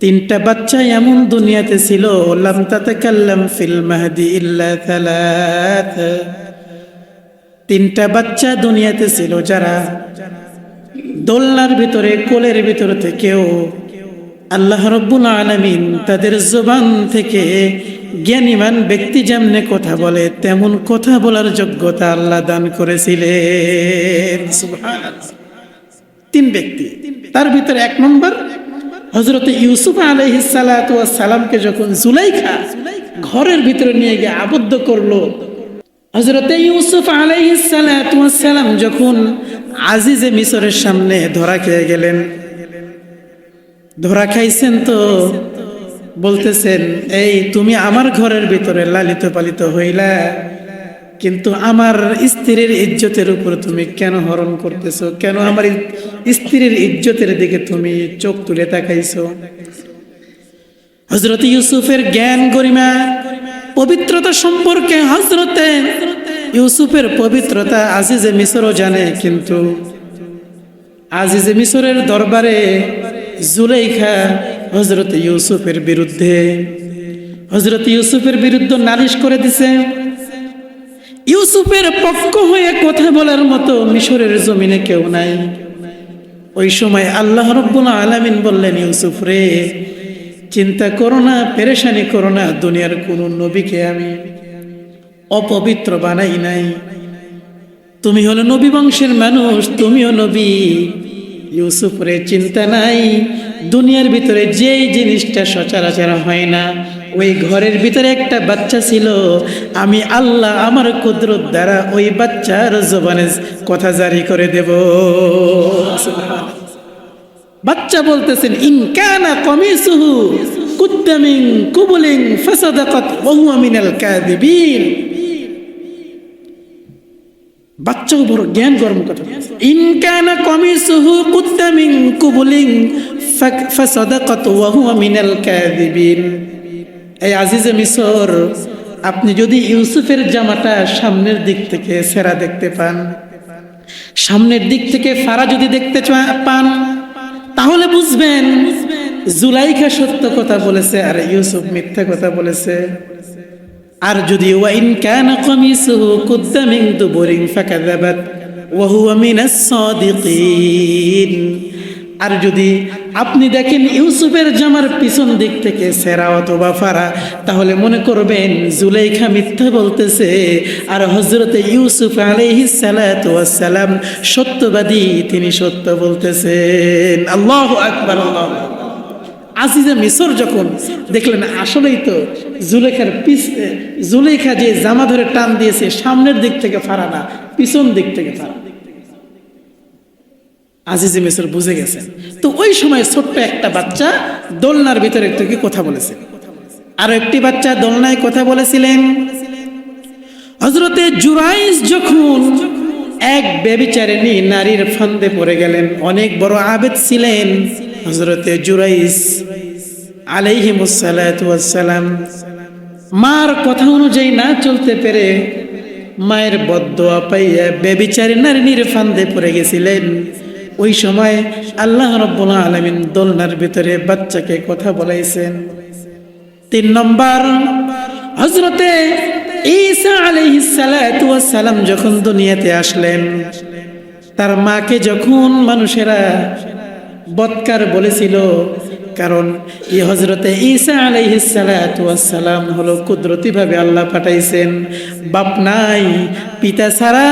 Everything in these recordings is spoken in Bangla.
তিনটা বাচ্চা এমন দুনিয়াতে ছিল, লাম তাতাকাল্লাম ফিল মাহদি ইল্লা থালাত। তিনটা বাচ্চা দুনিয়াতে ছিল যারা দোলনার ভিতরে, কোলের ভিতর থেকেও আল্লাহ রাব্বুল আলামিন তাদের জবান থেকে জ্ঞানীমান ব্যক্তি যেমনে কথা বলে তেমন কথা বলার যোগ্যতা আল্লাহ দান করেছিলেন। সুবহানাল্লাহ। তিন ব্যক্তি, তার ভিতরে এক নম্বর হযরত ইউসুফ আলাইহিস সালাতু ওয়াস সালামকে যখন জুলাইখা ঘরের ভিতরে নিয়ে গিয়ে আবদ্ধ করলো, হযরত ইউসুফ আলাইহিস সালাতু ওয়াস সালাম যখন আজিজে মিসরের সামনে ধরা খেয়ে গেলেন, ধরা খাইছেন তো বলতেছেন, এই তুমি আমার ঘরের ভিতরে লালিত পালিত হইলা, কিন্তু আমার স্ত্রীর ইজ্জতের উপর তুমি কেন হরণ করতেছো? কেন আমার স্ত্রীর ইজ্জতের দিকে তুমি চোখ তুলে তাকাইছো? হযরত ইউসুফের জ্ঞান গরিমা পবিত্রতা সম্পর্কে হযরতে ইউসুফের পবিত্রতা আজিজে মিসরও জানে, কিন্তু আজিজে মিসরের দরবারে জুলাইখা হযরত ইউসুফের বিরুদ্ধে নালিশ করে দিছে। ইউসুফের পক্ষ হয়ে কথা বলার মতো মিশরের জমিনে কেউ নাই। ওই সময় আল্লাহ রাব্বুল আলামিন বললেন, ইউসুফ রে, চিন্তা করো না, পেরেশানি করো না, দুনিয়ার কোন নবীকে আমি অপবিত্র বানাই নাই। তুমি হলো নবী বংশের মানুষ, তুমিও নবী। ইউসুফ রে, চিন্তা নাই, দুনিয়ার ভিতরে যেই জিনিসটা সচরাচর হয় না, ওই ঘরের ভিতরে একটা বাচ্চা ছিল, আমি আল্লাহ আমার কুদরত দ্বারা ওই বাচ্চার জবানে কথা জারি করে দেব। বাচ্চা বলতেছেন, ইন কানা কমিসুহু কুদ্দা মিন কুবুলিন ফাসাদাকাত ওয়া হুয়া মিনাল কাযিবিন। বাচ্চাও বড় জ্ঞান গরম কথা। ইন কানা কমিসুহু কুদ্দা মিন কুবুলিন ফাসাদাকাত ওয়া হুয়া মিনাল কাযিবিন। এই আজিজে মিসর, আপনি যদি ইউসুফের জামাটা সামনের দিক থেকে ছেঁড়া দেখতে পান, সামনের দিক থেকে ফাড়া যদি দেখতে পান, তাহলে বুঝবেন জুলাইখা সত্য কথা বলেছে আর ইউসুফ মিথ্যা কথা বলেছে। আর যদি ওয়াইন কানা কামিসুহু কুদ্দা মিন দুবুরিন ফাকাযাবাত ওয়া হুয়া মিনাস সাদিকিন। আর যদি আপনি দেখেন ইউসুফের জামার পিছন দিক থেকে ছেঁড়া অথবা ফাড়া, তাহলে মনে করবেন জুলাইখা মিথ্যা বলতেছে আর হযরতে ইউসুফ আলাইহিস সালাতু ওয়াস সালাম সত্যবাদী, তিনি সত্য বলতেছেন। আল্লাহু আকবার, আল্লাহু আকবার। আজিজে মিসর যখন দেখলেন আসলেই তো জুলাইখা যে জামা ধরে টান দিয়েছে, সামনের দিক থেকে ফাড়া না, পিছন দিক থেকে ফাড়া, আজিজে মিসর বুঝে গেছেন। তো ওই সময় ছোট্ট একটা বাচ্চা দোলনার ভিতরে থেকে কথা বলেছে, আর একটি বাচ্চা দোলনায় কথা বলেছিলেন। হযরতে জুরাইজ যখন এক ব্যভিচারিণী নারীর ফান্দে পড়ে গেলেন, অনেক বড় আবেদ ছিলেন হযরতে জুরাইজ আলাইহিমুস সালাতু ওয়াস সালাম। মার কথা অনুযায়ী না চলতে পেরে মায়ের বদদোয়া পাইয়া ব্যভিচারী নারীর ফান্দে পড়ে গেছিলেন। ওই সময় আল্লাহ রাব্বুল আলামিন দোলনার ভিতরে বাচ্চাকে কথা বলাইছেন। 3 নম্বর, হযরতে ঈসা আলাইহিস সালাতু ওয়াস সালাম যখন দুনিয়াতে আসলেন, তার মাকে যখন মানুষেরা বৎকার বলেছিল, কারণ এই হযরতে ঈসা আলাইহিস সালাতু ওয়াস সালাম হলো কুদরতিভাবে আল্লাহ পাঠাইছেন। বাপ নাই, পিতা ছাড়া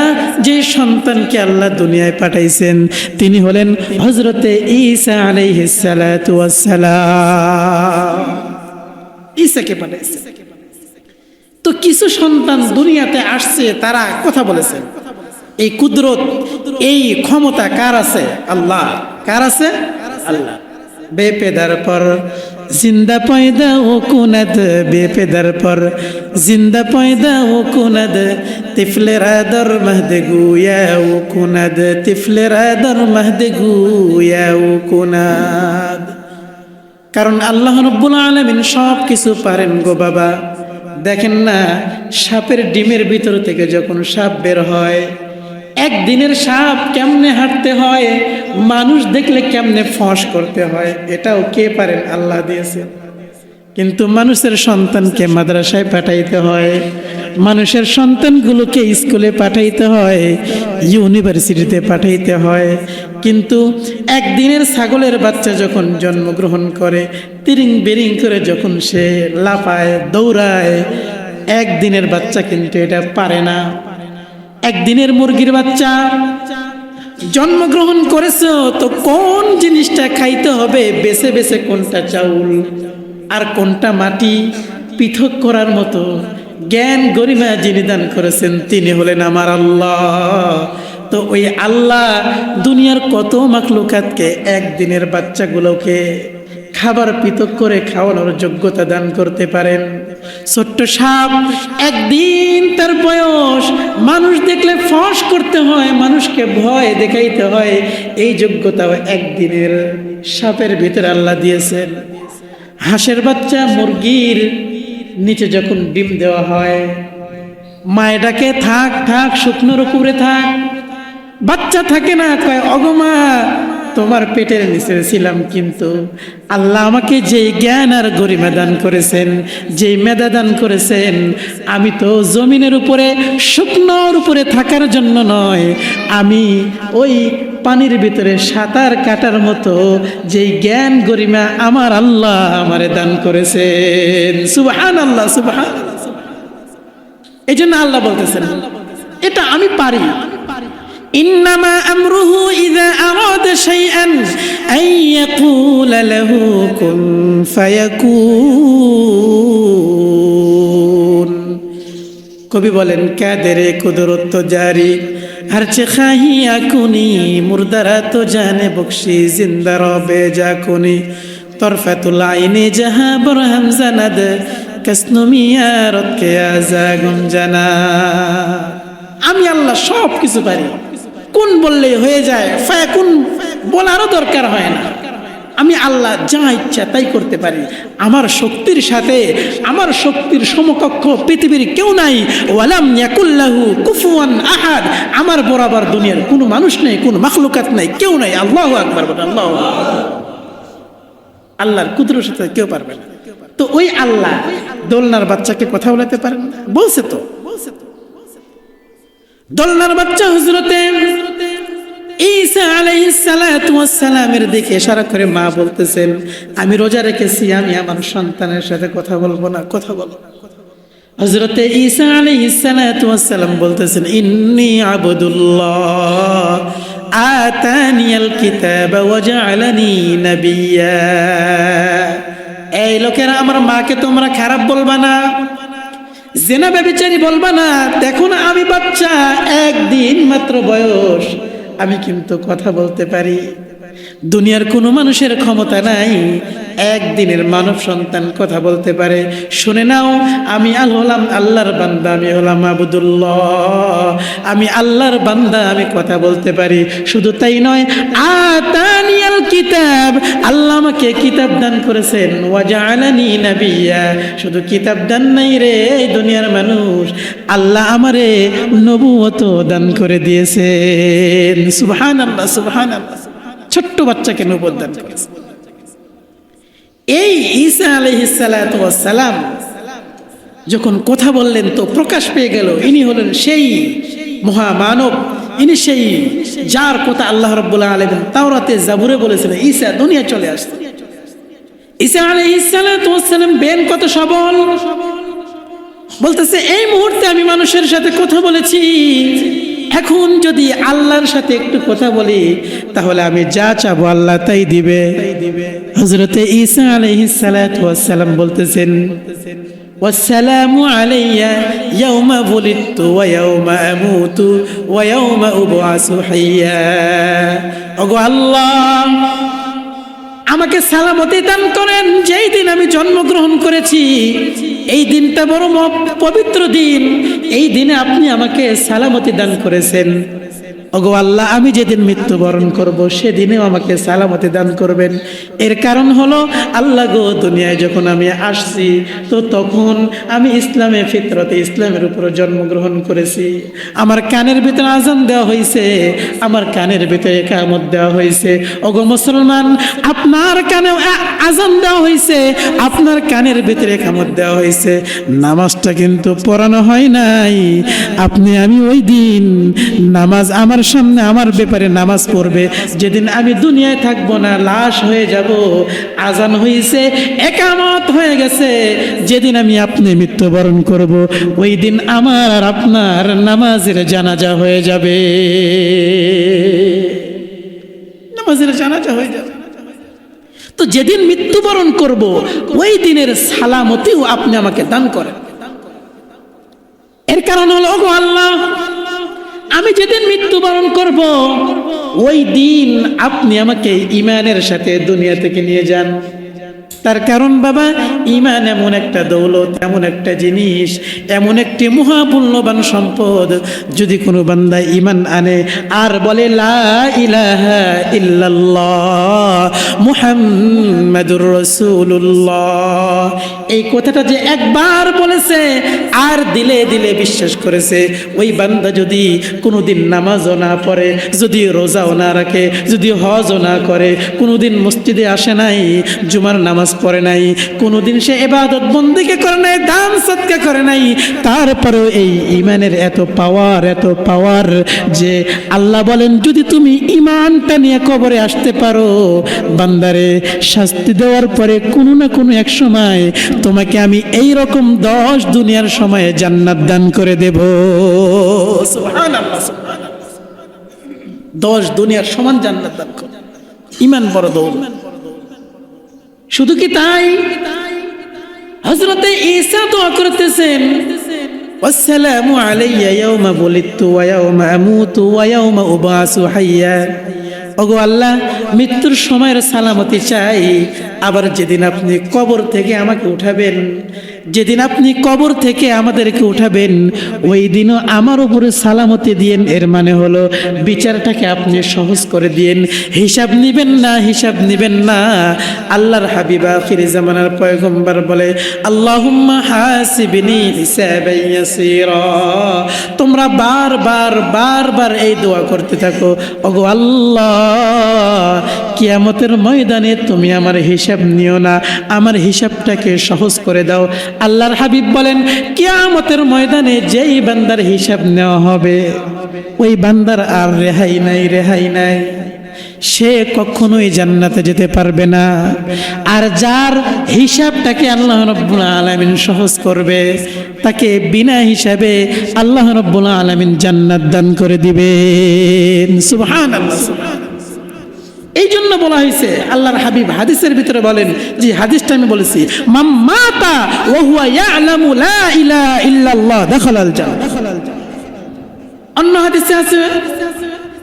যে সন্তানকে আল্লাহ দুনিয়ায় পাঠাইছেন তিনি হলেন হযরতে ঈসা আলাইহিস সালাতু ওয়াস সালাম। ঈসাকে পাঠাইছেন। তো কিছু সন্তান দুনিয়াতে আসছে, তারা কথা বলেছেন। এই কুদরত, এই ক্ষমতা কার আছে? আল্লাহ। কার আছে? আল্লাহ। বেপেদার পর জিন্দা পয়দা ও কুনাদ, বেপেদার পর জিন্দা পয়দা ও কুনাদ, তিফলেরা দর মাহদে গুয়া ও কুনাদ, তিফলেরা দর মাহদে গুয়া ও কুনাদ। কারণ আল্লাহ রাব্বুল আলামিন সব কিছু পারেন গো বাবা। দেখেন না, সাপের ডিমের ভিতর থেকে যখন সাপ বের হয়, একদিনের সাপ কেমনে হাঁটতে হয়, মানুষ দেখলে কেমনে ফস করতে হয়, এটাও কে পারেন? আল্লাহ দিয়েছেন। কিন্তু মানুষের সন্তানকে মাদ্রাসায় পাঠাইতে হয়, মানুষের সন্তানগুলোকে স্কুলে পাঠাইতে হয়, ইউনিভার্সিটিতে পাঠাইতে হয়। কিন্তু একদিনের ছাগলের বাচ্চা যখন জন্মগ্রহণ করে, তিরিং বেরিং করে যখন সে লাফায় দৌড়ায়, একদিনের বাচ্চা কিন্তু এটা পারে না। একদিনের মুরগির বাচ্চা জন্মগ্রহণ করেছো তো কোন জিনিসটা খাইতে হবে, বেছে বেছে কোনটা চাউল আর কোনটা মাটি পৃথক করার মতো জ্ঞান গরিমা যিনি দান করেছেন তিনি হলেন আমার আল্লাহ। তো ওই আল্লাহ দুনিয়ার কত মাখলুকাতকে একদিনের বাচ্চাগুলোকে খাবার পৃথক করে খাওয়ানোর যোগ্যতা দান করতে পারেন। ছোট্ট সাপ একদিন তার বয়স, মানুষ দেখলে ফস করতে হয়, মানুষকে ভয় দেখাইতে হয়, এই যোগ্যতাও একদিনের সাপের ভিতরে আল্লাহ দিয়েছেন। হাঁসের বাচ্চা মুরগির নিচে যখন ডিম দেওয়া হয়, মায়েটাকে থাক থাক শুকনোর উপরে থাক, বাচ্চা থাকে না, কয় অগমা তোমার পেটের নিচে ছিলাম, কিন্তু আল্লাহ আমাকে যেই জ্ঞান আর গরিমা দান করেছেন, যেই মেধা দান করেছেন, আমি তো জমিনের উপরে শুকনোর উপরে থাকার জন্য নয়, আমি ওই পানির ভিতরে সাঁতার কাটার মতো যেই জ্ঞান গরিমা আমার আল্লাহ আমারে দান করেছেন। সুবহানাল্লাহ, সুবহানাল্লাহ। এই জন্য আল্লাহ বলতেছেন এটা আমি পারি। ইন্নামা আমরুহু ইযা আরাদা শাইআন আন ইয়াকুলা লাহু কুন ফায়াকুন। কবি বলেন কাদেরে কুদরত তো জারি हर खाहिया कुनी मुर्दरा तो जाने बख्शी जिंदा रबे जा कुनी तरफतुल आईने जहां बरहम जनद कसनुमिया रत के आजा गुमजना। আমি আল্লাহ সব কিছু পারি, কোন বললেই হয়ে যায়, ফায়াকুন বলারও দরকার হয় না। আমি আল্লাহ যা ইচ্ছা তাই করতে পারি। আমার শক্তির সাথে আমার শক্তির সমকক্ষ পৃথিবীর কেউ নাই। ওয়ালাম ইয়াকুল্লাহু কুফুয়ান আহাদ, আমার বরাবর দুনিয়ার কোনো মানুষ নেই, কোনো মাখলুকাত নাই, কেউ নাই। আল্লাহু আকবার বলেন, আল্লাহু আকবার। আল্লাহর কুদরতের সাথে কেউ পারবে না। তো ওই আল্লাহ দোলনার বাচ্চাকে কথা বলাতে পারেন না? বলছে তো, দোলনার বাচ্চা হযরতে ঈসা আলাইহিস সালাতু ওয়াস সালামের দিকে ইশারা করে মা বলতেছেন, আমি রোজা রেখেছি, আমি আমার সন্তানের সাথে কথা বলবো না, কথা বলবো না। হযরতে ঈসা আলাইহিস সালাতু ওয়াস সালাম বলতেছেন, ইন্নী আবদুল্লাহ আতানিয়াল কিতাবা ওয়া জাআলানি নাবিয়্যা। এই লোকেরা, আমার মাকে তোমরা খারাপ বলবা না, জেনা ব্যভিচারী বলবা না। দেখো না আমি বাচ্চা, একদিন মাত্র বয়স, আমি কিন্তু কথা বলতে পারি। দুনিয়ার কোনো মানুষের ক্ষমতা নাই একদিনের মানব সন্তান কথা বলতে পারে। শুনে নাও, আমি হলাম আল্লাহর বান্দা, আমি হলাম আবদুল্লাহ, আমি আল্লাহর বান্দা, আমি কথা বলতে পারি। শুধু তাই নয়, আতানিয়াল কিতাব, আল্লাহ আমাকে কিতাব দান করেছেন, ওয়া জাআলানি নাবিয়্যা, শুধু কিতাব দান নাই রে দুনিয়ার মানুষ, আল্লাহ আমারে নবুয়ত দান করে দিয়েছেন। সুবহানাল্লাহ, সুবহানাল্লাহ। ছোট্ট বাচ্চাকে নবুয়ত দান করেছেন। এই ঈসা আলাইহিস সালাতু ওয়াস সালাম যখন কথা বললেন তো প্রকাশ পেয়ে গেল, ইনি হলেন সেই মহামানব, ইনি সেই যার কথা আল্লাহ রাব্বুল আলামিন তাওরাতে জাবুরে বলেছিলেন ঈসা দুনিয়া চলে আসছে। ঈসা আলাইহিস সালাতু ওয়াস সালাম বেন কত সবল, বলতেছে এই মুহূর্তে আমি মানুষের সাথে কথা বলেছি, এখন যদি আল্লাহর সাথে একটু কথা বলি তাহলে আমি যা চাবো আল্লাহ তাই দিবে। হযরতে ঈসা আলাইহিস সালাতু ওয়াস সালাম বলতেছেন, ওয়াসসালামু আলাইয়া ইয়াউমা বুলিদতু ওয়া ইয়াউমা আমুতু ওয়া ইয়াউমা উবআসু হাইয়া। ওগো আল্লাহ, আমাকে সালামতি দান করেন যেই দিন আমি জন্মগ্রহণ করেছি, এই দিনটা বড় পবিত্র দিন, এই দিনে আপনি আমাকে সালামতি দান করেছেন। ওগো আল্লাহ, আমি যেদিন মৃত্যুবরণ করব সেদিনেও আমাকে সালামতি দান করবেন। এর কারণ হলো আল্লাহ গো, দুনিয়ায় যখন আমি আসছি তো তখন আমি ইসলামে ফিতরতে ইসলামের উপর জন্মগ্রহণ করেছি। আমার কানের ভিতরে আজান দেওয়া হয়েছে, আমার কানের ভিতরে ইকামত দেওয়া হয়েছে। ওগো মুসলমান, আপনার কানেও আজান দেওয়া হয়েছে, আপনার কানের ভিতরে ইকামত দেওয়া হয়েছে, নামাজটা কিন্তু পড়ানো হয় নাই। আপনি আমি ওই দিন নামাজ আমার সামনে আমার ব্যাপারে নামাজ পড়বে যেদিন আমি দুনিয়ায় থাকবো না, লাশ হয়ে যাব। আজান হয়েছে, একামত হয়ে গেছে, যেদিন আমি আপনি মৃত্যুবরণ করব ওই দিন আমার আর আপনার নামাজের জানাজা হয়ে যাবে, নামাজের জানাজা হয়ে যাবে। তো যেদিন মৃত্যুবরণ করব ওই দিনের সালামতিও আপনি আমাকে দান করেন। এর কারণ হলো ওগো আল্লাহ, আমি যেদিন মৃত্যুবরণ করব ওই দিন আপনি আমাকে ঈমানের সাথে দুনিয়া থেকে নিয়ে যান। তার কারণ বাবা, ঈমান এমন একটা দৌলত, এমন একটা জিনিস, এমন একটি মহামূল্যবান সম্পদ। যদি কোনো বান্দা ঈমান আনে আর বলে লা ইলাহা ইল্লাল্লাহ মুহাম্মাদুর রাসূলুল্লাহ, এই কথাটা যে একবার বলেছে আর দিলে দিলে বিশ্বাস করেছে, ওই বান্দা যদি কোনোদিন নামাজও না পড়ে, যদি রোজাও না রাখে, যদি হজও না করে, কোনোদিন মসজিদে আসে নাই, জুমার নামাজ পড়ে নাই, কোনোদিন সে ইবাদত বন্দেগি করে নাই, দান সদকা করে নাই, তারপরেও এই ঈমানের এত পাওয়ার যে আল্লাহ বলেন যদি তুমি ঈমানটা নিয়ে কবরে আসতে পারো, বান্দারে শাস্তি দেওয়ার পরে কোনো না কোনো এক সময় তোমাকে আমি এই রকম 10 দুনিয়ার সময়ে জান্নাত দান করে দেব। সুবহানাল্লাহ, সুবহানাল্লাহ, 10 দুনিয়ার সমান জান্নাত দান করে। ঈমান বড় দৌলত। শুধু কি তাই, হযরতে ঈসা দোয়া করতেছেন, আসসালামু আলাইয়া ইয়াওমা বুলিদতু ওয়া ইয়াওমা আমুতু ওয়া ইয়াওমা উবাসু হাইয়া। ওগো আল্লাহ, মৃত্যুর সময়ের সালামতি চাই, আবার যেদিন আপনি কবর থেকে আমাকে উঠাবেন, যেদিন আপনি কবর থেকে আমাদেরকে উঠাবেন ওই দিনও আমার উপরে সালামতি দিয়েন। এর মানে হলো বিচারটাকে আপনি সহজ করে দিয়েন, হিসাব নিবেন না। আল্লাহর হাবিব আখির জামানার পয়গম্বর বলে, আল্লাহুম্মা হাসিবনি হিসাবান ইয়াসীরা। তোমরা বারবার এই দোয়া করতে থাকো, ওগো আল্লাহ, কিয়ামতের ময়দানে তুমি আমার হিসাব নিও না, আমার হিসাবটাকে সহজ করে দাও। আল্লাহর হাবিব বলেন, কিয়ামতের ময়দানে যেই বান্দার হিসাব নেওয়া হবে ওই বান্দার আর রেহাই নাই, সে কখনোই জান্নাতে যেতে পারবে না। আর যার হিসাবটাকে আল্লাহ রাব্বুল আলামিন সহজ করবে তাকে বিনা হিসাবে আল্লাহ রাব্বুল আলামিন জান্নাত দান করে দিবেন। সুবহানাল্লাহ, সুবহানাল্লাহ। এই জন্য বলা হয়েছে, আল্লাহর হাবিব হাদিসের ভিতরে বলেন, যে হাদিসটা আমি বলেছি, মান মাতা ওয়া হুয়া ইয়ালামু লা ইলাহা ইল্লাল্লাহ দাখালাল জান্নাহ। অন্য হাদিসে আছে,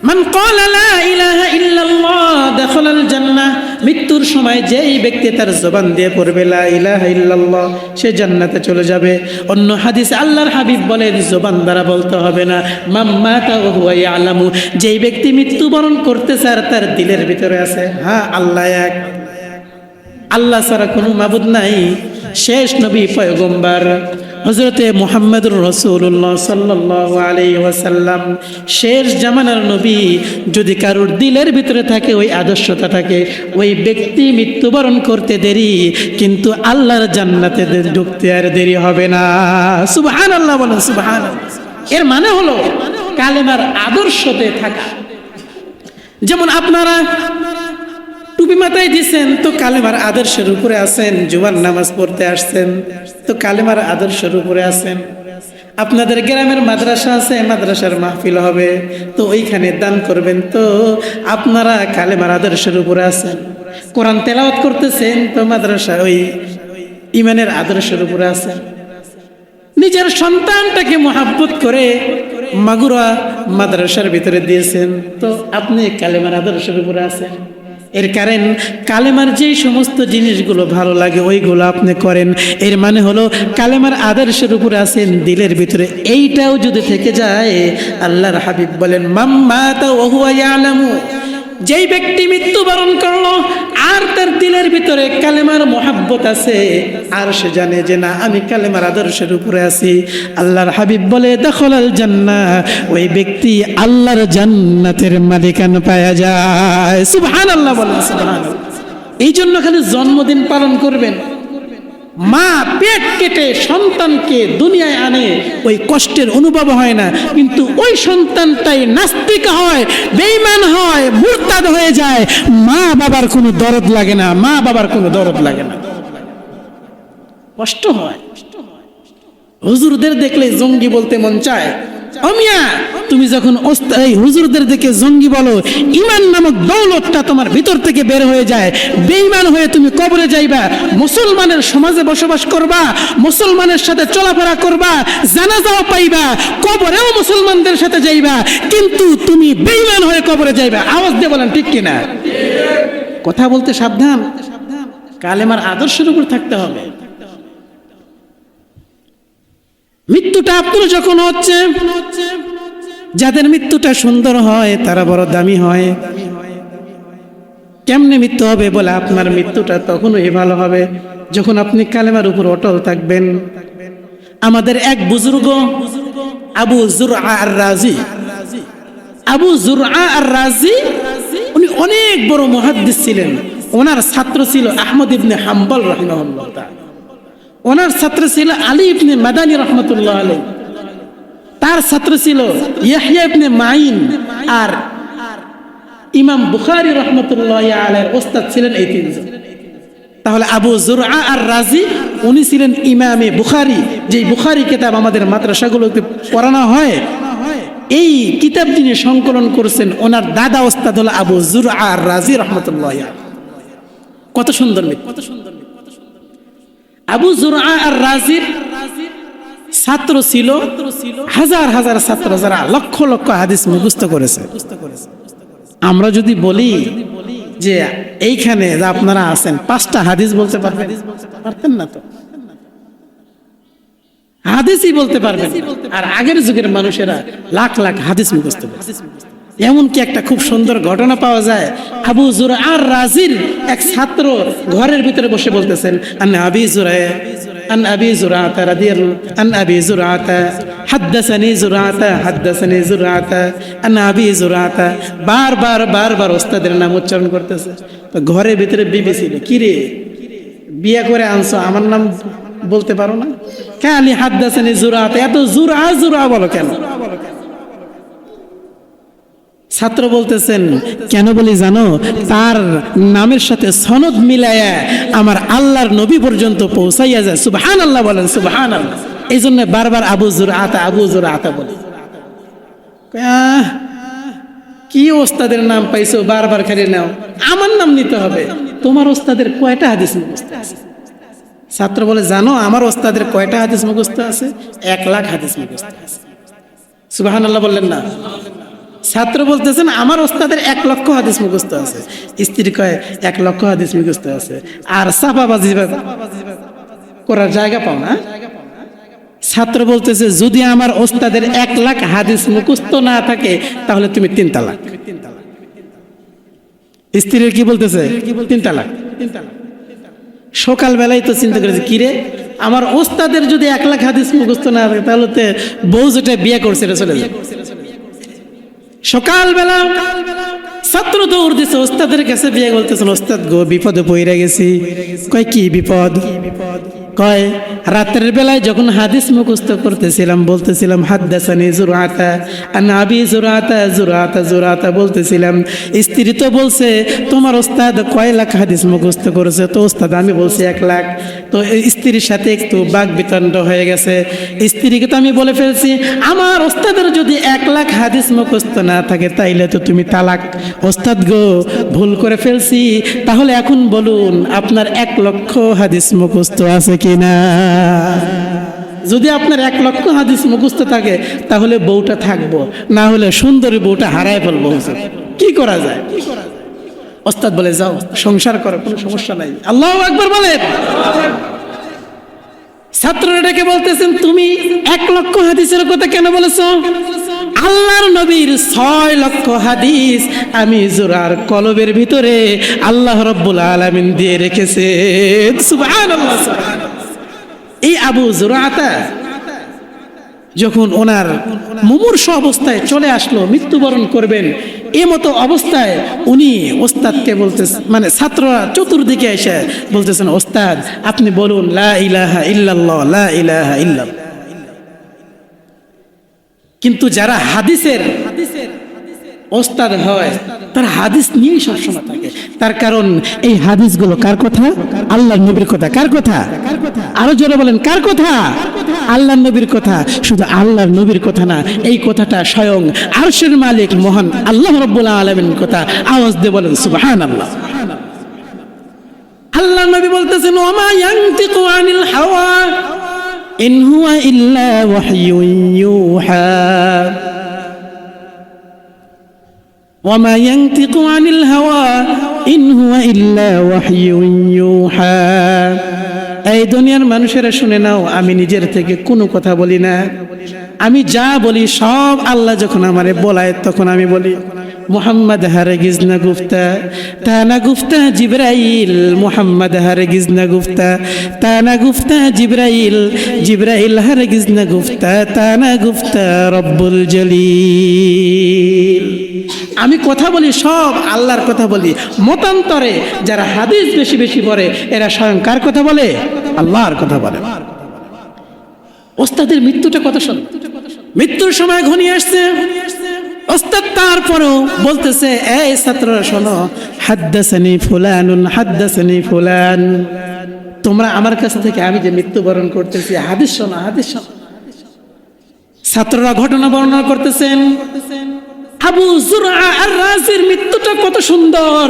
মান ক্বালা লা ইলাহা ইল্লাল্লাহ দাখালাল জান্নাহ। মৃত্যুর সময় যেই ব্যক্তি তার জবান দিয়ে পড়বে লা ইলাহা ইল্লাল্লাহ, সে জান্নাতে চলে যাবে। অন্য হাদিসে আল্লাহর হাবিব বলেন, জবান দ্বারা বলতে হবে না, মান মাতা ওয়া হুয়া ইয়ালামু, যেই ব্যক্তি মৃত্যুবরণ করতেছে আর তার দিলের ভিতরে আছে, হ্যাঁ আল্লাহ এক, আল্লাহ ছাড়া কোনো মাবুদ নাই। শেষ নবী পয়গম্বর হযরতে মুহাম্মদুর রাসূলুল্লাহ সাল্লাল্লাহু আলাইহি ওয়াসাল্লাম, শেষ জামানার নবী, যদি কারোর দিলের ভিতরে থাকে ওই আদর্শতা থাকে, ওই ব্যক্তি মৃত্যুবরণ করতে দেরি কিন্তু আল্লাহর জান্নাতে ঢুকতে আর দেরি হবে না। সুবহানাল্লাহ বলেন, সুবহানাল্লাহ। এর মানে হলো কালেমার আদর্শতে থাকা। যেমন আপনারা টুপি মাথায় দিছেন তো কালেমার আদর্শের উপরে আছেন, জুমার নামাজ পড়তে আসছেন তো কালেমার আদর্শের উপরে আছেন। আপনাদের গ্রামের মাদ্রাসা আছে, মাদ্রাসার মাহফিল হবে তো ওইখানে দান করবেন, তো আপনারা কালেমার আদর্শের উপরে আছেন। কোরআন তেলাওয়াত করতেছেন তো মাদ্রাসা ওই ঈমানের আদর্শের উপরে আছেন। নিজের সন্তানটাকে মহাব্বত করে মাগুরা মাদ্রাসার ভিতরে দিয়েছেন তো আপনি কালেমার আদর্শের উপরে আছেন। এর কারণ কালেমার যেই সমস্ত জিনিসগুলো ভালো লাগে ওইগুলো আপনি করেন। এর মানে হলো কালেমার আদর্শের উপরে আছেন দিলের ভিতরে, এইটাও যদি থেকে যায়, আল্লাহর হাবিব বলেন মাম্মাতা ওয়া হুয়া ইয়ালামু, যেই ব্যক্তি মৃত্যুবরণ করলো আর তার দিলের ভিতরে কালেমার মহাব্বত আছে, আর সে জানে যে না আমি কালেমার আদর্শের উপরে আছি, আল্লাহর হাবিব বলে দাখালাল জান্নাহ, ওই ব্যক্তি আল্লাহর জান্নাতের মালিকানা পাওয়া যায়। সুবহানাল্লাহ বলেন সুবহানাল্লাহ। এই জন্য খালি জন্মদিন পালন করবেন, মা পেট কেটে সন্তানকে দুনিয়ায় আনে, ওই কষ্টের অনুভব হয় না, কিন্তু ওই সন্তানটাই নাস্তিক হয়, বেঈমান হয়, মুরতাদ হয়ে যায়, মা বাবার কোনো দরদ লাগে না, মা বাবার কোনো দরদ লাগে না, কষ্ট হয়। হুজুরদের দেখলে জঙ্গি বলতে মন চায়। অমিয়া তুমি যখন এই হুজুরদের দেখে জঙ্গি বলো, ঈমান নামক দৌলতটা তোমার ভিতর থেকে বের হয়ে যায়, বেঈমান হয়ে তুমি কবরে যাইবা, মুসলমানের সমাজে বসবাস করবা, মুসলমানের সাথে চলাফেরা করবা, জানাজাও পাইবা, কবরেও মুসলমানদের সাথে যাইবা, কিন্তু তুমি বেঈমান হয়ে কবরে যাইবা। আওয়াজ দিয়ে বলেন ঠিক কিনা? কথা বলতে সাবধান, কালেমার আদর্শের উপর থাকতে হবে। মৃত্যুটা আপনার যখন হচ্ছে, যাদের মৃত্যুটা সুন্দর হয় তারা বড় দামি হয়। কেমনে মৃত্যু হবে? বলে আপনার মৃত্যুটা তখনই ভালো হবে যখন আপনি কালেমার উপর অটল থাকবেন। আমাদের এক বুজুর্গ আবু জুরআ আর রাজি, আবু জুরআ আর রাজি উনি অনেক বড় মুহাদ্দিস ছিলেন। ওনার ছাত্র ছিল আহমদ ইবনে হাম্বল রাহিমাহুল্লাহ তাআলা, ওনার ছাত্র ছিল আলী ইবনে মাদানী রহমতুল্লাহ আলাইহি, তার ছাত্র ছিল ইয়াহইয়া ইবনে মাইন, আর ইমাম বুখারী রহমতুল্লাহ আলাইহির ওস্তাদ ছিলেন এই তিনজন। তাহলে আবু জুরআ আর রাজি উনি ছিলেন ইমামে বুখারী, যেই বুখারী কিতাব আমাদের মাদ্রাসাগুলোতে পড়ানো হয়, এই কিতাব যিনি সংকলন করেছেন ওনার দাদা ওস্তাদ হলো আবু জুরআ আর রাজি রহমতুল্লাহ আলাইহি। কত সুন্দর মৃত্যু, কত সুন্দর। আবু জুরআ আর রাজির ছাত্র ছিল হাজার হাজার ছাত্র, যারা লক্ষ লক্ষ হাদিস মুখস্থ করেছে। আমরা যদি বলি যে এইখানে যে আপনারা আছেন 5টা হাদিস বলতে পারবেন? পারতেন না তো, হাদিসই বলতে পারবেন। আর আগের যুগের মানুষেরা লাখ লাখ হাদিস মুখস্থ করেছে। এমনকি একটা খুব সুন্দর ঘটনা পাওয়া যায়, আবু জুরআ আর রাজির এক ছাত্র ঘরের ভিতরে বসে বলতেছেন আন আবি জুরআ আন আবি জুরআ রাদিয়াল্লাহু আন আবি জুরআ হাদাসানি জুরআ হাদাসানি জুরআ আন আবি জুরআ, বারবার ওস্তাদের নাম উচ্চারণ করতেছে। তো ঘরের ভিতরে বিবি ছিল, কি রে বিয়ে করে আনছো, আমার নাম বলতে পারো না? খালি হাদাসানি জুরআ, এত জুরআ জুরআ বলো কেন? ছাত্র বলতেছেন কেন বলি জানো, তার নামের সাথে সনদ মিলায়া আমার আল্লাহর নবী পর্যন্ত পৌঁছাইয়া যায়। সুবহানাল্লাহ বলেন সুবহানাল্লাহ। এই জন্য বারবার আবু জুরআ বলে। কি ওস্তাদের নাম পাইছো, বারবার খালি নাও, আমার নাম নিতে হবে। তোমার ওস্তাদের কয়টা হাদিস মুখস্থ আছে? ছাত্র বলে জানো আমার ওস্তাদের কয়টা হাদিস মুখস্থ আছে? 1 লাখ হাদিস মুখস্থ আছে। সুবহানাল্লাহ বললেন না? ছাত্র বলতেছেন আমার ওস্তাদের 1 লক্ষ হাদিস মুখস্থ আছে। স্ত্রী কয় 1 লক্ষ হাদিস মুখস্থ আছে, আর চাপাবাজি করার জায়গা পাও না। ছাত্র বলতেছে যদি আমার ওস্তাদের 1 লাখ হাদিস মুখস্থ না থাকে তাহলে তুমি 3 তালাক। স্ত্রীর কি বলতেছে? 3 তালাক। সকালবেলায় তো চিন্তা করেছে কিরে আমার ওস্তাদের যদি 1 লাখ হাদিস মুখস্থ না থাকে তাহলে তো বউ যেটা বিয়ে করছে এটা চলে যাবে। সকালবেলা ছাত্র দৌড় দিছে ওস্তাদের কাছে, বিয়ে বলতেছেন ওস্তাদ গো বিপদে পড়ে গেছি। কয় কি বিপদ? কয় রাতের বেলায় যখন হাদিস মুখস্থ করতেছিলাম বলতেছিলাম হাদাসানি জুরআতা আন আবি জুরআতা বলতেছিলাম, স্ত্রী তো বলছে তোমার ওস্তাদ কয় লাখ হাদিস মুখস্থ করেছে? তো ওস্তাদ আমি বলছি 1 লাখ। তো স্ত্রীর সাথে একটু বাক বিতণ্ড হয়ে গেছে। স্ত্রীকে তো আমি বলে ফেলছি আমার ওস্তাদের যদি 1 লাখ হাদিস মুখস্থ না থাকে তাইলে তো তুমি তালাক। ওস্তাদ গো ভুল করে ফেলছি, তাহলে এখন বলুন আপনার 1 লক্ষ হাদিস মুখস্থ আছে কিনা? যদি আপনার 1 লক্ষ হাদিস মুখস্থ থাকে তাহলে বউটা থাকবো, না হলে সুন্দরী বউটা হারায় ফেলবো। কি করা যায়? ওস্তাদ বলে যাও সংসার করো, কোনো সমস্যা নাই। আল্লাহু আকবার বলেন। ছাত্ররা ডেকে বলতেছেন তুমি 1 লক্ষ হাদিসের কথা কেন বলেছো? আল্লাহর নবীর 6 লক্ষ হাদিস আমি জোরার কলবের ভিতরে আল্লাহ রাব্বুল আলামিন দিয়ে রেখেছেন। সুবহানাল্লাহ, সুবহানাল্লাহ। এই আবু জুরআতা যখন ওনার মুমূর্ষ অবস্থায় চলে আসলো, মৃত্যুবরণ করবেন, এই মতো অবস্থায় উনি ওস্তাদকে বলতেছেন, মানে ছাত্ররা চতুর্দিকে এসে বলতেছেন ওস্তাদ আপনি বলুন লা ইলাহা ইল্লাল্লাহ, লা ইলাহা ইল্লাল্লাহ। কিন্তু যারা হাদিসের ওস্তাদ হয় তারা হাদিস নিয়েই সবসময় থাকে। তার কারণ এই হাদিসগুলো কার কথা? আল্লাহর নবীর কথা। কার কথা? আরো জোরে বলেন, কার কথা? আল্লাহর নবীর কথা। শুধু আল্লাহর নবীর কথা না, এই কথাটা স্বয়ং আরশের মালিক মহান আল্লাহ রাব্বুল আলামিনের কথা। আওয়াজ দিয়ে বলেন সুবহানাল্লাহ। আল্লাহর নবী বলতেছেন ওমা ইয়ানতিকু আনিল হাওয়া ইন হুয়া ইল্লা ওয়াহয়ুন ইউহা, ওমা ইয়ানতিকু আনিল হাওয়া ইন হুয়া ইল্লা ওয়াহয়ুন ইউহা। এই দুনিয়ার মানুষেরা শুনে নাও, আমি নিজের থেকে কোনো কথা বলি না। আমি যা বলি সব আল্লাহ যখন আমারে বলায় তখন আমি বলি। মুহাম্মদ হারগিজ না গুফতা, তা না গুফতা জিবরাইল, মুহাম্মদ হারগিজ না গুফতা, তা না গুফতা জিবরাইল, জিবরাইল হারগিজ না গুফতা, তা না গুফতা রব্বুল জলিল। আমি কথা বলি সব আল্লাহর কথা বলি। মতান্তরে যারা হাদিস বেশি বেশি পড়ে এরা স্বয়ং কার কথা বলে? আল্লাহর কথা বলে। ওস্তাদের মৃত্যুটা কত সুন্দর। মৃত্যুর সময় ঘনিয়ে আসছে, ওস্তাদ তারপরেও বলতেছে এই ছাত্ররা শোনো, হাদ্দাসানি ফুলানুন, হাদ্দাসানি ফুলান, তোমরা আমার কাছ থেকে আমি যে মৃত্যুবরণ করতেছি হাদিস শোনো, হাদিস শোনো। ছাত্ররা ঘটনা বর্ণনা করতেছেন আবু জুরআ আর রাজির মৃত্যুটা কত সুন্দর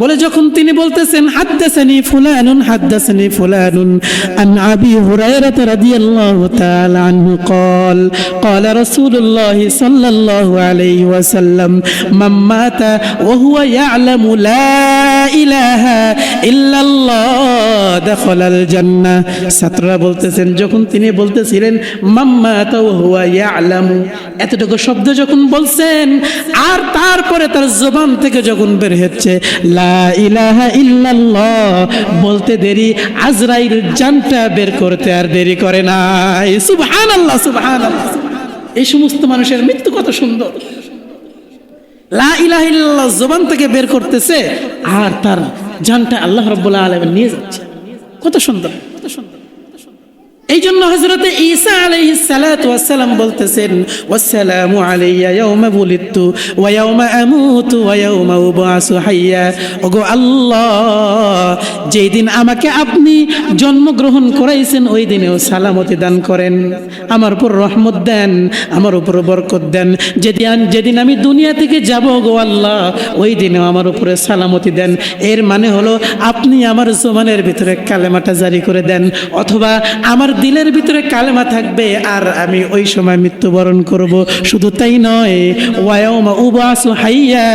বলে যখন তিনি বলতেছেন হাদ্দাসানি ফুলানুন, হাদ্দাসানি ফুলানুন আন আবি হুরায়রা রাদিয়াল্লাহু তাআলা আনহু قال قال رسول الله صلى الله عليه وسلم من مات وهو يعلم لا اله الا الله دخل الجنه। ছাত্ররা বলতেছেন যখন তিনি বলতেছিলেন মান মাতা ওয়া হুয়া ইয়ালামু, এতটুকু শব্দ যখন বলছেন আর তারপরে তার জবান থেকে যখন বের হচ্ছে লা ইলাহা ইল্লাল্লাহ বলতে দেরি আজরাইল জানটা বের করতে আর দেরি করে নাই। সুবহানাল্লাহ, সুবহানাল্লাহ। এই সমস্ত মানুষের মৃত্যু কত সুন্দর। লা ইলাহা ইল্লাল্লাহ জবান থেকে বের করতেছে আর তার জানটা আল্লাহ রাব্বুল আলামিন নিয়ে যাচ্ছে। কত সুন্দর, কত সুন্দর। এই জন্য হযরত ঈসা আলাইহিস সালাতু ওয়াস সালাম বলতেছেন ওয়াসসালামু আলাইয়া ইয়াওমা বুলিতু ওয়া ইয়াওমা আমুতু ওয়া ইয়াওমা উবআসু হাইয়া। ওগো আল্লাহ, যেই দিন আমাকে আপনি জন্মগ্রহণ করাইছেন ওই দিনেও সালামতি দান করেন, আমার উপর রহমত দেন, আমার উপর বরকত দেন। যেদিন আমি দুনিয়া থেকে যাব গো আল্লাহ ওই দিনেও আমার উপরে সালামতি দেন। এর মানে হলো আপনি আমার জবানের ভিতরে কালেমাটা জারি করে দেন, অথবা আমার দিলের ভিতরে কালেমা থাকবে আর আমি ওই সময় মৃত্যুবরণ করব। শুধু তাই নয়, ওয়ায়াউমা উবাসু হাইয়া,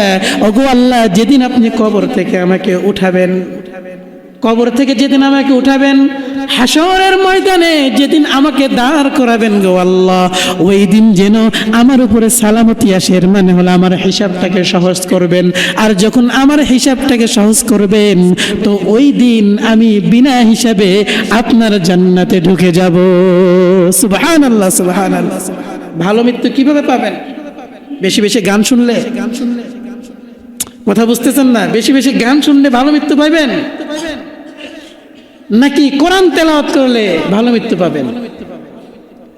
ওগো আল্লাহ যেদিন আপনি কবর থেকে আমাকে উঠাবেন, কবর থেকে যেদিন আমাকে উঠাবেন, হাসরের ময়দানে যেদিন আমাকে দাঁড় করাবেন গো আল্লাহ, ওই দিন যেন আমার উপরে সালামতি আসে। এর মানে হলো আমার হিসাবটাকে সহজ করবেন। আর যখন আমার হিসাবটাকে সহজ করবেন তো ওই দিন আমি বিনা হিসাবে আপনার জান্নাতে ঢুকে যাব। সুবহানাল্লাহ, সুবহানাল্লাহ। ভালো মৃত্যু কিভাবে পাবেন? বেশি বেশি গান শুনলে? কথা বুঝতেছেন না? বেশি বেশি গান শুনলে ভালো মৃত্যু পাবেন, নাকি কোরআন তেলাওয়াত করলে ভালো মৃত্যু পাবেন?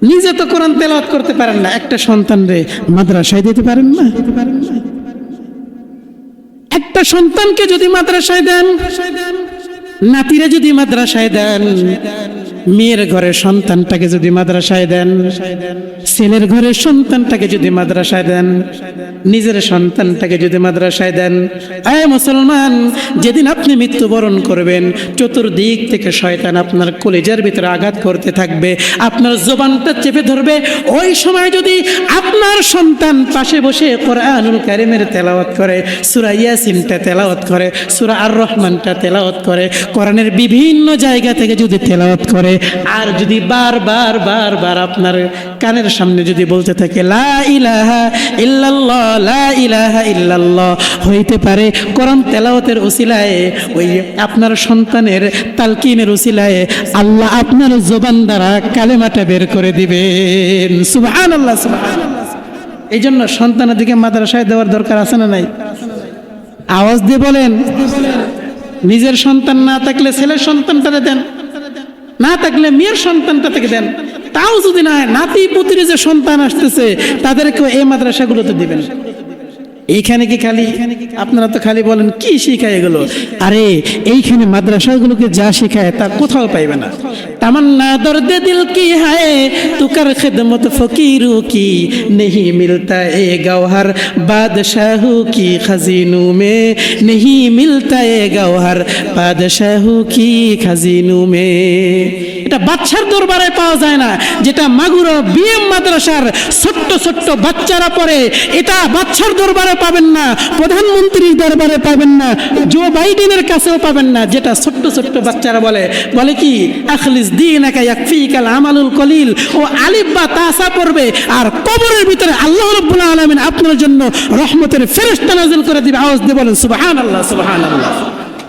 নিজে তো কোরআন তেলাওয়াত করতে পারেন না, একটা সন্তানরে মাদ্রাসায় দিতে পারেন না। একটা সন্তানকে যদি মাদ্রাসায় দেন, নাতিরে যদি মাদ্রাসায় দেন, মেয়ের ঘরের সন্তানটাকে যদি মাদ্রাসায় দেন, ছেলের ঘরের সন্তানটাকে যদি মাদ্রাসায় দেন, নিজের সন্তানটাকে যদি মাদ্রাসায় দেন, আয় মুসলমান, যেদিন আপনি মৃত্যুবরণ করবেন চতুর্দিক থেকে শয়তান আপনার কলিজার ভিতরে আঘাত করতে থাকবে, আপনার জবানটা চেপে ধরবে। ওই সময় যদি আপনার সন্তান পাশে বসে কোরআনুল কারীমের তেলাওয়াত করে, সূরা ইয়াসিনটা তেলাওয়াত করে, সূরা আর রহমানটা তেলাওয়াত করে, কোরআনের বিভিন্ন জায়গা থেকে যদি তেলাওয়াত করে, আর যদি বারবার বারবার আপনার কানের সামনে যদি বলতে থাকে লা ইলাহা ইল্লাল্লাহ, লা ইলাহা ইল্লাল্লাহ, হইতে পারে কোরআন তেলাওয়াতের উসিলায়, ওই আপনার সন্তানের তালকিনের উসিলায় আল্লাহ আপনার জবান দ্বারা কালেমাটা বের করে দিবেন। সুবহানাল্লাহ, সুবহানাল্লাহ। এই জন্য সন্তানের দিকে মাদ্রাসায় দেওয়ার দরকার আছে না নাই? আওয়াজ দিয়ে বলেন। নিজের সন্তান না থাকলে ছেলের সন্তানটারে দেন, না থাকলে মেয়ের সন্তানটা থেকে দেন। তাও যদি না হয়, নাতি পুত্রী যে সন্তান আসতেছে তাদেরকে এই মাদ্রাসাগুলোতে দিবেন। এইখানে কি খালি আপনারা তো খালি বলেন কি শিখায় এগুলো, আরে এইখানে মাদ্রাসাগুলোকে যা শিখায় তা কোথাও পাইবে না। তামান্না দর্দে দিল কি হায় তুকার খিদমত ফকিরু কি নেহি মিলতা এ গওহর বাদশাহু কি খাজিনু মে, নেহি মিলতা এ গওহর বাদশাহু কি খাজিনু মে। এটা বাচ্চার দরবারে পাওয়া যায় না, যেটা মাগুরা বিএম মাদ্রাসার ছোট্ট ছোট্ট বাচ্চারা পড়ে, এটা বাচ্চার দরবারে পাবেন না, প্রধানমন্ত্রীর দরবারে পাবেন না, জো বাইডেনের কাছেও পাবেন না। যেটা ছোট্ট ছোট্ট বাচ্চারা বলে কি আখলিস দীনাকা ইয়াকফিকাল আমালুল কলিল, ও আলিফ বা তাসা পড়বে আর কবরের ভিতরে আল্লাহ রাব্বুল আলামিন আপনার জন্য রহমতের ফেরেশতা নাযিল করে দিবে। আওয়াজ দিয়ে বলেন সুবহানাল্লাহ, সুবহানাল্লাহ।